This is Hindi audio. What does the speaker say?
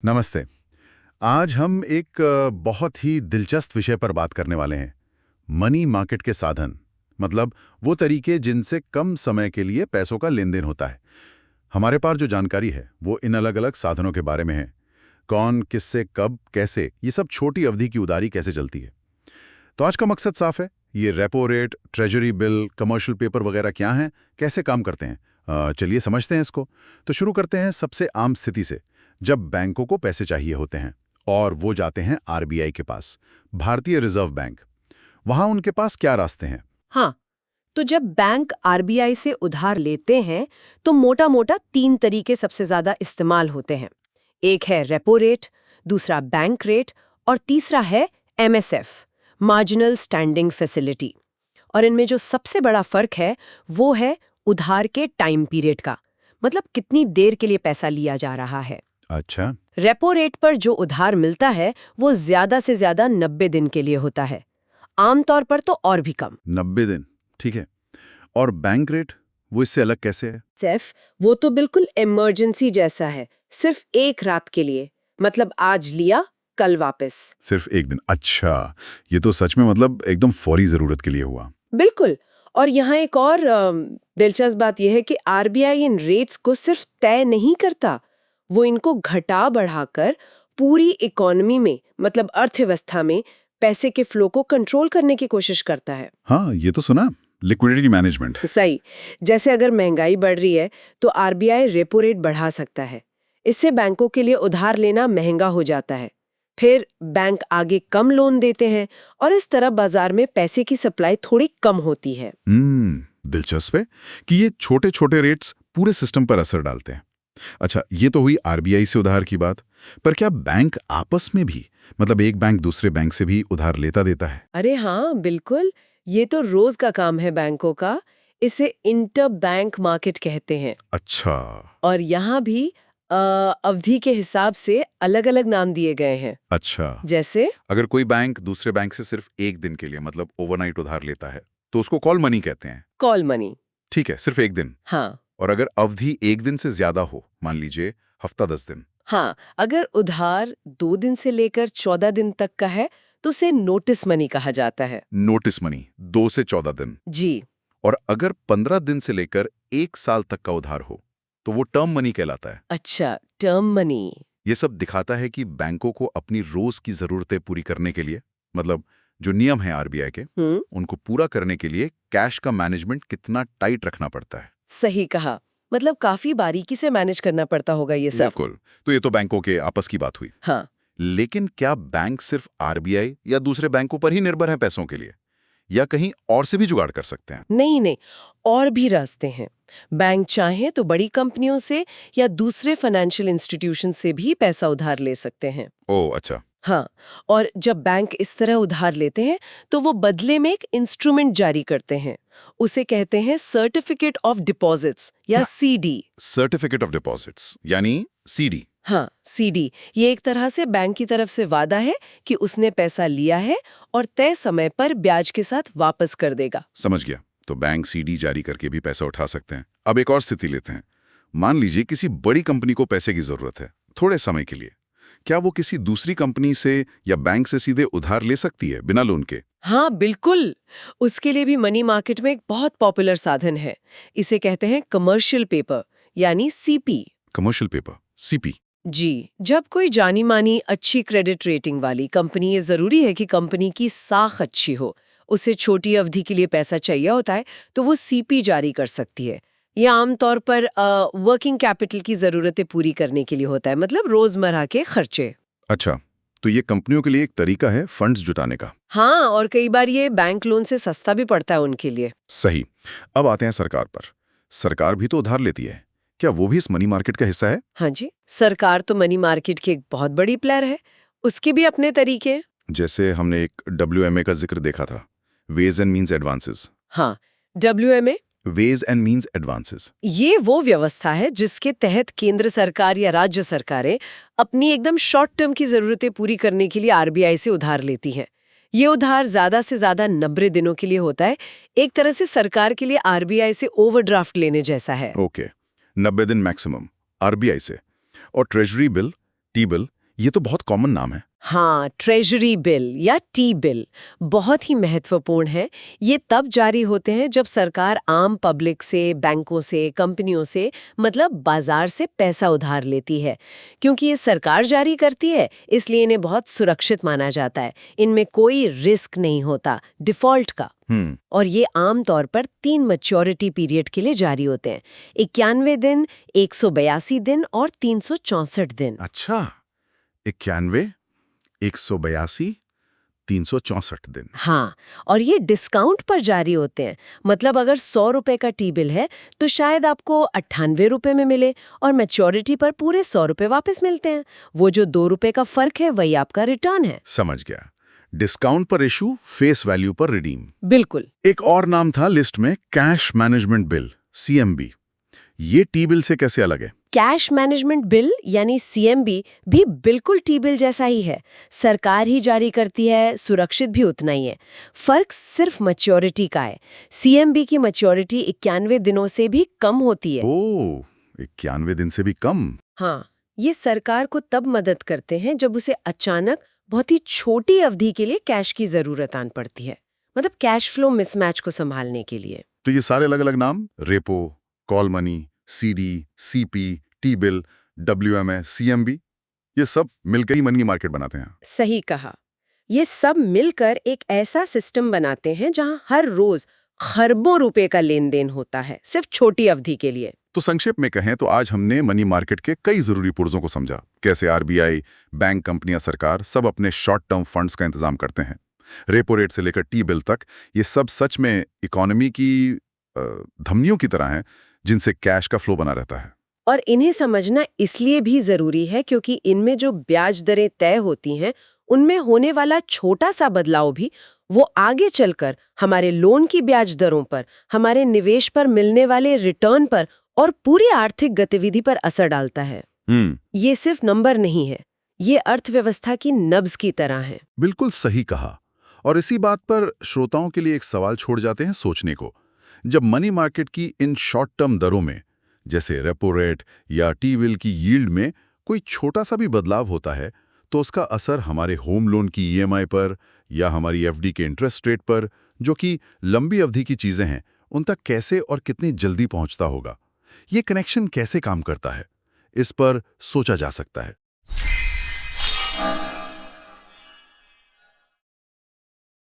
नमस्ते। आज हम एक बहुत ही दिलचस्प विषय पर बात करने वाले हैं। मनी मार्केट के साधन, मतलब वो तरीके जिनसे कम समय के लिए पैसों का लेन देन होता है। हमारे पास जो जानकारी है वो इन अलग अलग साधनों के बारे में है। कौन, किससे, कब, कैसे, ये सब छोटी अवधि की उधारी कैसे चलती है। तो आज का मकसद साफ है। ये repo rate, treasury bill, commercial paper वगैरह क्या हैं, कैसे काम करते हैं। चलिए समझते हैं इसको। तो शुरू करते हैं सबसे आम स्थिति से। जब बैंकों को पैसे चाहिए होते हैं और वो जाते हैं आरबीआई के पास, भारतीय रिजर्व बैंक। वहां उनके पास क्या रास्ते हैं? हाँ, तो जब बैंक आरबीआई से उधार लेते हैं तो मोटा मोटा तीन तरीके सबसे ज्यादा इस्तेमाल होते हैं। एक है रेपो रेट, दूसरा बैंक रेट और तीसरा है एमएसएफ, मार्जिनल स्टैंडिंग फैसिलिटी। और इनमें जो सबसे बड़ा फर्क है वो है उधार के टाइम पीरियड का, मतलब कितनी देर के लिए पैसा लिया जा रहा है। अच्छा। रेपो रेट पर जो उधार मिलता है वो ज्यादा से ज्यादा 90 दिन के लिए होता है, आमतौर पर तो और भी कम। 90 दिन, ठीक है। और बैंक रेट, वो इससे अलग कैसे है? सेफ वो तो बिल्कुल इमरजेंसी जैसा है, सिर्फ एक रात के लिए, मतलब आज लिया कल वापस। सिर्फ एक दिन? अच्छा, ये तो सच में मतलब एकदम फौरी जरूरत के लिए हुआ। बिल्कुल। और यहाँ एक और दिलचस्प बात यह है कि आरबीआई इन रेट्स को सिर्फ तय नहीं करता, वो इनको घटा बढ़ाकर पूरी इकोनॉमी में, मतलब अर्थव्यवस्था में पैसे के फ्लो को कंट्रोल करने की कोशिश करता है। हाँ, ये तो सुना, लिक्विडिटी मैनेजमेंट। सही। जैसे अगर महंगाई बढ़ रही है तो आरबीआई रेपो रेट बढ़ा सकता है। इससे बैंकों के लिए उधार लेना महंगा हो जाता है। फिर बैंक आगे कम लोन देते हैं और इस तरह बाजार में पैसे की सप्लाई थोड़ी कम होती है। दिलचस्प है कि ये छोटे छोटे रेट्स पूरे सिस्टम पर असर डालते हैं। अच्छा, ये तो हुई आरबीआई से उधार की बात। पर क्या बैंक आपस में भी, मतलब एक बैंक दूसरे बैंक से भी उधार लेता देता है? अरे हाँ, बिल्कुल। ये तो रोज का काम है बैंकों का। इसे इंटर बैंक मार्केट कहते हैं। अच्छा। और यहाँ भी अवधि के हिसाब से अलग-अलग नाम दिए गए हैं। अच्छा, जैसे अगर कोई बैंक दूसरे बैंक से सिर्फ एक दिन के लिए, मतलब ओवरनाइट उधार लेता है, तो उसको कॉल मनी कहते हैं। Call money. ठीक है, सिर्फ एक दिन। हाँ। और अगर अवधि एक दिन से ज्यादा हो, मान लीजिए हफ्ता 10 दिन। हाँ, अगर उधार 2 दिन से लेकर 14 दिन तक का है तो उसे नोटिस मनी कहा जाता है। नोटिस मनी, 2 से 14 दिन। जी। और अगर 15 दिन से लेकर 1 साल तक का उधार हो, तो वो टर्म मनी कहलाता है। अच्छा, टर्म मनी। ये सब दिखाता है कि बैंकों को अपनी रोज की जरूरतें पूरी करने के लिए, मतलब जो नियम है आरबीआई के, उनको पूरा करने के लिए कैश का मैनेजमेंट कितना टाइट रखना पड़ता है। सही कहा। मतलब काफी बारीकी से मैनेज करना पड़ता होगा ये सब। बिल्कुल। तो ये तो बैंकों के आपस की बात हुई। हाँ। लेकिन क्या बैंक सिर्फ आरबीआई या दूसरे बैंकों पर ही निर्भर है पैसों के लिए, या कहीं और से भी जुगाड़ कर सकते हैं? नहीं नहीं, और भी रास्ते हैं। बैंक चाहे तो बड़ी कंपनियों से या दूसरे फाइनेंशियल इंस्टीट्यूशन से भी पैसा उधार ले सकते हैं। ओह अच्छा। हाँ, और जब बैंक इस तरह उधार लेते हैं तो वो बदले में एक इंस्ट्रूमेंट जारी करते हैं। उसे कहते हैं सर्टिफिकेट ऑफ डिपॉजिट्स या सीडी। सर्टिफिकेट ऑफ डिपॉजिट्स यानी सीडी। हाँ, सीडी। ये एक तरह से बैंक की तरफ से वादा है कि उसने पैसा लिया है और तय समय पर ब्याज के साथ वापस कर देगा। समझ गया। तो बैंक सीडी जारी करके भी पैसा उठा सकते हैं। अब एक और स्थिति लेते हैं। मान लीजिए किसी बड़ी कंपनी को पैसे की जरूरत है थोड़े समय के लिए। क्या वो किसी दूसरी कंपनी से या बैंक से सीधे उधार ले सकती है बिना लोन के? हाँ, बिल्कुल। उसके लिए भी मनी मार्केट में एक बहुत पॉपुलर साधन है। इसे कहते हैं कमर्शियल पेपर, यानी सीपी। Commercial paper, CP. जी, जब कोई जानी मानी अच्छी क्रेडिट रेटिंग वाली कंपनी, ये जरूरी है कि कंपनी की साख अच्छी हो, उसे छोटी अवधि के लिए पैसा चाहिए होता है, तो वो सीपी जारी कर सकती है। ये आमतौर पर वर्किंग कैपिटल की जरूरतें पूरी करने के लिए होता है, मतलब रोजमर्रा के खर्चे। अच्छा, तो ये कंपनियों के लिए एक तरीका है फंड्स जुटाने का। हाँ, और कई बार ये बैंक लोन से सस्ता भी पड़ता है उनके लिए। सही। अब आते हैं सरकार पर। सरकार भी तो उधार लेती है। क्या वो भी इस मनी मार्केट का हिस्सा है? हाँ जी, सरकार तो मनी मार्केट की एक बहुत बड़ी प्लेयर है। उसके भी अपने तरीके हैं। जैसे हमने एक WMA का जिक्र देखा था, वेज एंड मीन्स एडवांसेस। हाँ, WMA ways and means advances. ये वो व्यवस्था है जिसके तहत केंद्र सरकार या राज्य सरकारें अपनी एकदम शॉर्ट टर्म की जरूरतें पूरी करने के लिए आरबीआई से उधार लेती हैं। ये उधार ज्यादा से ज्यादा 90 दिनों के लिए होता है। एक तरह से सरकार के लिए आरबीआई से ओवरड्राफ्ट लेने जैसा है। ओके, 90 दिन मैक्सिमम आरबीआई से। और ट्रेजरी बिल, टी बिल, ये तो बहुत कॉमन नाम है। हाँ, ट्रेजरी बिल या टी बिल बहुत ही महत्वपूर्ण है। ये तब जारी होते हैं जब सरकार आम पब्लिक से, बैंकों से, कंपनियों से, मतलब बाजार से पैसा उधार लेती है। क्योंकि ये सरकार जारी करती है, इसलिए इन्हें बहुत सुरक्षित माना जाता है। इनमें कोई रिस्क नहीं होता डिफॉल्ट का। और ये आम तौर पर 3 मैच्योरिटी पीरियड के लिए जारी होते हैं: 91 दिन, 182 दिन और 364 दिन। अच्छा, 91, 182, 364 दिन। हाँ, और ये डिस्काउंट पर जारी होते हैं। मतलब अगर 100 रुपए का टी बिल है तो शायद आपको 98 रुपए में मिले और मैच्योरिटी पर पूरे 100 रुपए वापस मिलते हैं। वो जो 2 रुपए का फर्क है वही आपका रिटर्न है। समझ गया। डिस्काउंट पर इशू, फेस वैल्यू पर रिडीम। बिल्कुल। एक और नाम था लिस्ट में, कैश मैनेजमेंट बिल, सीएमबी। ये टी बिल से कैसे अलग है? कैश मैनेजमेंट बिल यानी सीएमबी भी बिल्कुल टी बिल जैसा ही है। सरकार ही जारी करती है, सुरक्षित भी उतना ही है। फर्क सिर्फ मैच्योरिटी का है। सीएमबी की मैच्योरिटी 91 दिनों से भी कम होती है। ओह, 91 दिन से भी कम। हाँ, ये सरकार को तब मदद करते हैं जब उसे अचानक बहुत ही छोटी अवधि के लिए कैश की जरूरत आन पड़ती है। मतलब कैश फ्लो मिसमैच को संभालने के लिए। तो ये सारे अलग अलग नाम, repo, call money, CD, CP, T bill, WMA, CMB, ये सब मिलकर ही मनी मार्केट बनाते हैं। सही कहा। ये सब मिलकर एक ऐसा सिस्टम बनाते हैं जहां हर रोज खरबों रुपए का लेन देन होता है, सिर्फ छोटी अवधि के लिए। तो संक्षेप में कहें तो आज हमने मनी मार्केट के कई जरूरी पुर्जों को समझा। कैसे आरबीआई, बैंक, कंपनियां, सरकार सब अपने शॉर्ट टर्म फंड्स का इंतजाम करते हैं। रेपो रेट से लेकर टी बिल तक, ये सब सच में इकोनॉमी की धमनियों की तरह हैं, जिनसे कैश का फ्लो बना रहता है। और इन्हें समझना इसलिए भी जरूरी है क्योंकि इनमें जो ब्याज दरें तय होती हैं, उनमें होने वाला छोटा सा बदलाव भी वो आगे चलकर हमारे लोन की ब्याज दरों पर, हमारे निवेश पर मिलने वाले रिटर्न पर और पूरी आर्थिक गतिविधि पर असर डालता है। ये सिर्फ नंबर नहीं है, ये अर्थव्यवस्था की नब्ज की तरह है। बिल्कुल सही कहा। और इसी बात पर श्रोताओं के लिए एक सवाल छोड़ जाते हैं सोचने को। जब मनी मार्केट की इन शॉर्ट टर्म दरों में, जैसे रेपो रेट या टी बिल की यील्ड में कोई छोटा सा भी बदलाव होता है, तो उसका असर हमारे होम लोन की ईएमआई पर या हमारी एफडी के इंटरेस्ट रेट पर, जो कि लंबी अवधि की चीजें हैं, उन तक कैसे और कितनी जल्दी पहुंचता होगा? ये कनेक्शन कैसे काम करता है? इस पर सोचा जा सकता है।